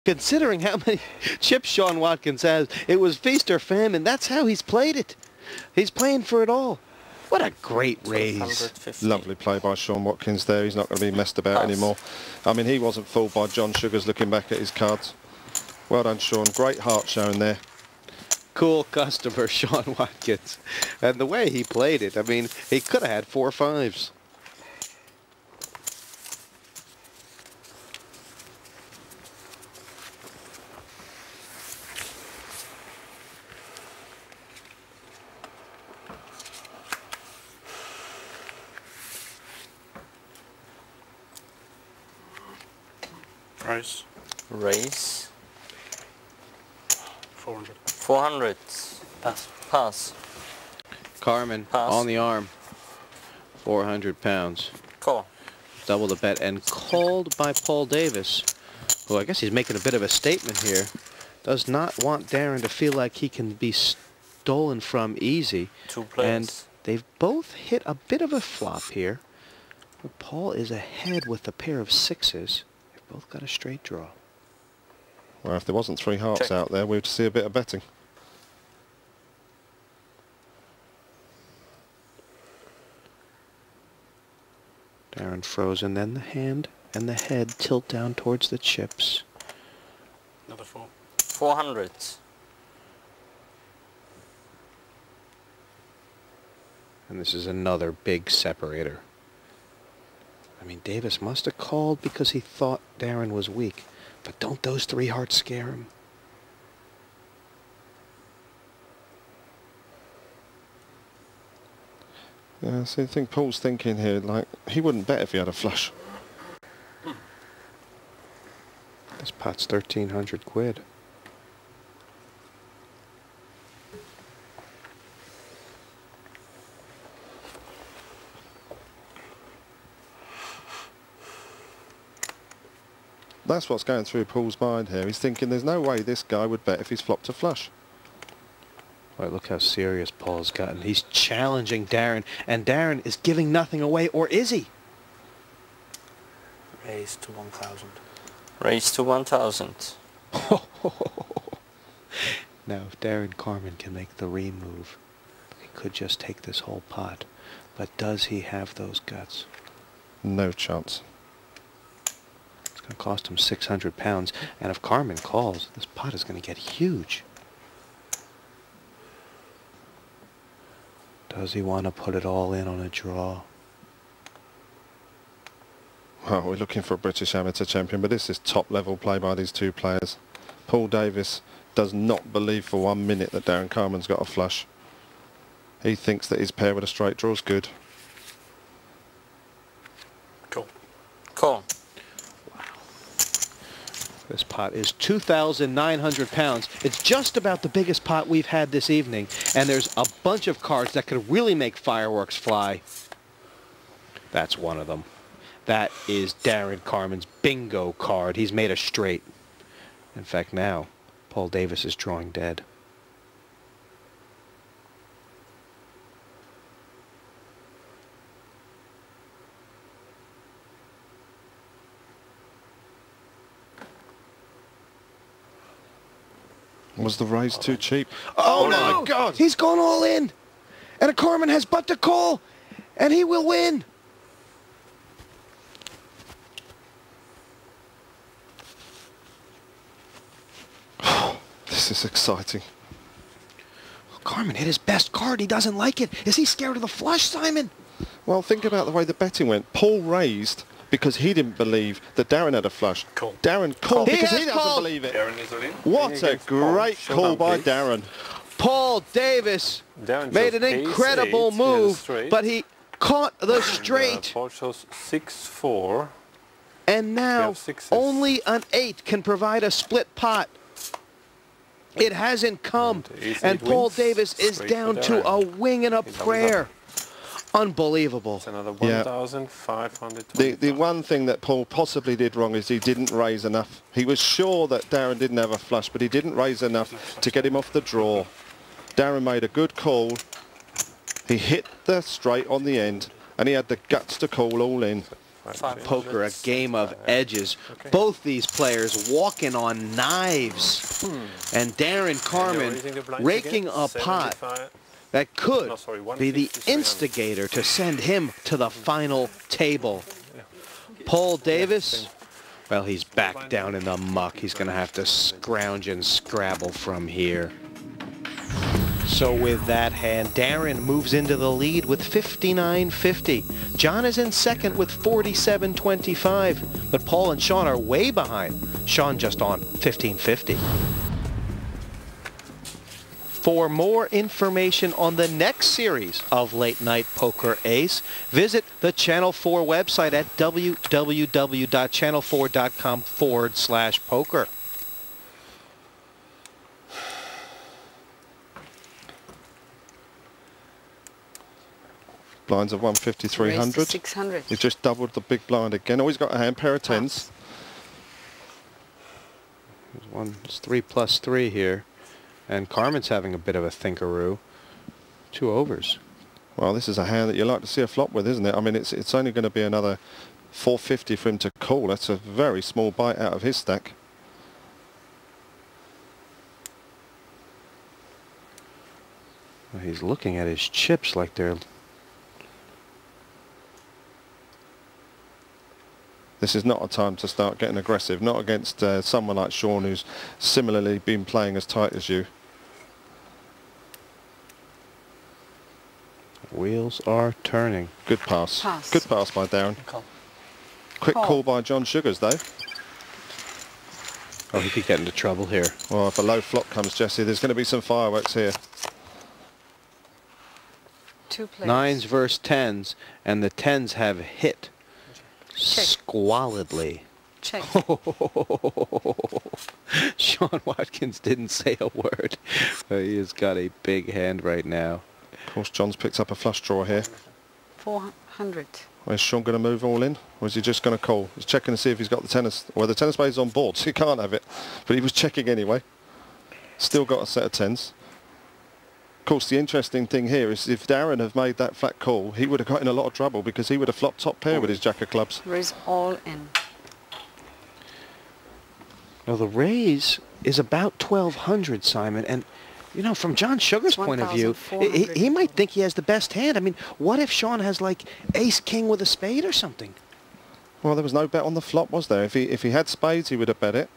Considering how many chips Shaun Watkins has, it was feast or famine. That's how he's played it. He's playing for it all. What a great raise. Lovely play by Shaun Watkins there. He's not going to be messed about anymore. I mean, he wasn't fooled by John Sugars looking back at his cards. Well done, Shaun. Great heart showing there. Cool customer, Shaun Watkins. And the way he played it, I mean, he could have had 4 5s. Raise. 400. 400. Pass. Pass. Carmen Pass. on the arm. 400 pounds. Call. Double the bet and called by Paul Davis, who I guess he's making a bit of a statement here. Does not want Darren to feel like he can be stolen from easy. 2 players. And they've both hit a bit of a flop here. But Paul is ahead with a pair of 6s. They've both got a straight draw. Well, if there wasn't 3 hearts Check. out there, we'd see a bit of betting. Darren frozen, then the hand and the head tilt down towards the chips. Another 4. 400. And this is another big separator. I mean, Davis must have called because he thought Darren was weak. But don't those 3 hearts scare him? Yeah, see, I think Paul's thinking here, like, he wouldn't bet if he had a flush. This pot's 1,300 quid. That's what's going through Paul's mind here. He's thinking there's no way this guy would bet if he's flopped a flush. Right, look how serious Paul's gotten. He's challenging Darren, and Darren is giving nothing away, or is he? Raise to 1,000. Raise to 1,000. Now, if Darren Carmen can make the remove, he could just take this whole pot. But does he have those guts? No chance. It's going to cost him 600 pounds, and if Carmen calls, this pot is going to get huge. Does he want to put it all in on a draw? Well, we're looking for a British amateur champion, but this is top-level play by these 2 players. Paul Davis does not believe for 1 minute that Darren Carmen's got a flush. He thinks that his pair with a straight draw is good. Cool. Call. This pot is 2,900 pounds. It's just about the biggest pot we've had this evening, and there's a bunch of cards that could really make fireworks fly. That's one of them. That is Darren Carmen's bingo card. He's made a straight. In fact, now, Paul Davis is drawing dead. Was the raise too cheap? Oh, no. my God! He's gone all in! And a Carmen has but to call, and he will win! This is exciting. Carmen hit his best card. He doesn't like it. Is he scared of the flush, Simon? Well, think about the way the betting went. Paul raised because he didn't believe that Darren had a flush. Call. Darren called because He he has doesn't called. believe it. Darren is all in. What a great call by Darren. Paul Davis Darren made an chose incredible ace-8, move, straight. but he caught the straight. Paul chose 6-4. And now have 6s. only an 8 can provide a split pot. It hasn't come, and Paul wins. Davis is Straight down for to a Darren. wing and a He doubles prayer. Unbelievable. It's another Yeah. 1,500. The one thing that Paul possibly did wrong is he didn't raise enough. He was sure that Darren didn't have a flush, but he didn't raise enough to get him off the draw. Darren made a good call. He hit the straight on the end, and he had the guts to call all in. Poker, a game of edges. Okay. Both these players walking on knives. And Darren Carmen raking a pot that could be the instigator to send him to the final table. Paul Davis, well, he's back down in the muck. He's going to have to scrounge and scrabble from here. So with that hand, Darren moves into the lead with 59.50. John is in second with 47.25. But Paul and Sean are way behind. Sean just on 15.50. For more information on the next series of Late Night Poker Ace, visit the Channel 4 website at www.channel4.com/poker. Blinds of 150, 300. 600. He's just doubled the big blind again. Oh, he's got a hand, pair of tens. It's 3+3 here. And Carmen's having a bit of a thinkaroo. 2 overs. Well, this is a hand that you like to see a flop with, isn't it? I mean, it's only going to be another 450 for him to call. That's a very small bite out of his stack. Well, he's looking at his chips like they're... This is not a time to start getting aggressive, not against someone like Sean who's similarly been playing as tight as you. Wheels are turning. Good pass. Pass. Good pass by Darren. Call. Quick Call. call by John Sugars though. Oh, he could get into trouble here. Well, if a low flop comes, Jesse, there's going to be some fireworks here. 2 players. 9s versus 10s, and the 10s have hit squalidly. Check. Sean Watkins didn't say a word. He has got a big hand right now. Of course, John's picked up a flush draw here. 400. Is Sean going to move all in, or is he just going to call? He's checking to see if he's got the tennis. Well, the tennis spade's on board, so he can't have it. But he was checking anyway. Still got a set of tens. Of course, the interesting thing here is if Darren had made that flat call, he would have got in a lot of trouble because he would have flopped top pair with his jack of clubs. Raise all in. Now the raise is about 1,200, Simon, and you know, from John Sugar's point of view, he might think he has the best hand. I mean, what if Sean has like ace king with a spade or something? Well, there was no bet on the flop, was there? If he had spades, he would have bet it.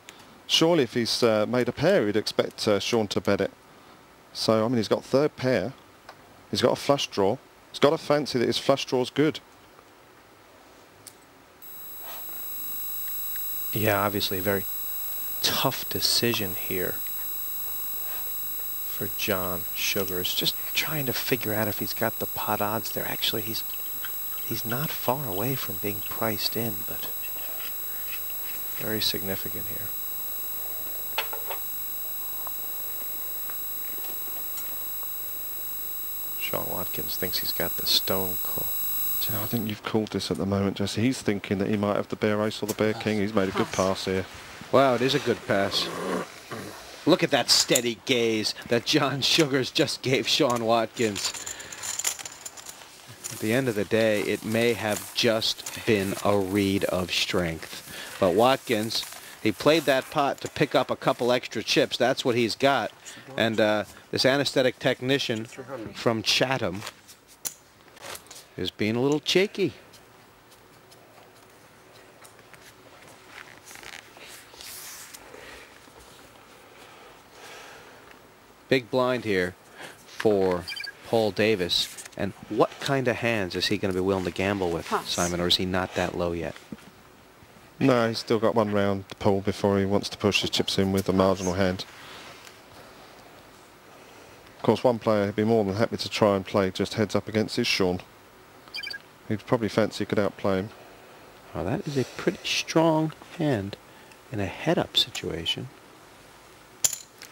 Surely, if he's made a pair, he'd expect Sean to bet it. So, I mean, he's got third pair. He's got a flush draw. He's got to fancy that his flush draw's good. Yeah, obviously a very tough decision here for John Sugars. Just trying to figure out if he's got the pot odds there. Actually, he's not far away from being priced in, but very significant here. Sean Watkins thinks he's got the stone call. Do you know, I think you've called this at the moment, Jesse. He's thinking that he might have the bear ace or the bear king. He's made a good pass here. Wow, it is a good pass. Look at that steady gaze that John Sugars just gave Sean Watkins. At the end of the day, it may have just been a read of strength. But Watkins, he played that pot to pick up a couple extra chips. That's what he's got. And this anesthetic technician from Chatham is being a little cheeky. Big blind here for Paul Davis. And what kind of hands is he going to be willing to gamble with, Pass. Simon, or is he not that low yet? No, he's still got one round to pull before he wants to push his chips in with a marginal hand. Of course, one player would be more than happy to try and play just heads up against his Sean. He'd probably fancy he could outplay him. Well, that is a pretty strong hand in a head-up situation.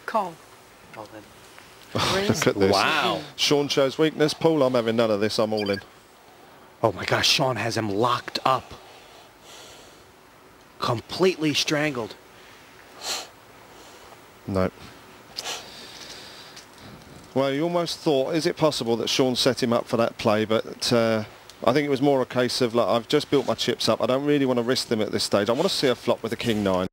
Call. Well then. Look at this. Wow. Sean shows weakness. Paul, I'm having none of this. I'm all in. Oh my gosh, Sean has him locked up. Completely strangled. No. Well, you almost thought, is it possible that Sean set him up for that play? But I think it was more a case of like, I've just built my chips up. I don't really want to risk them at this stage. I want to see a flop with a king 9.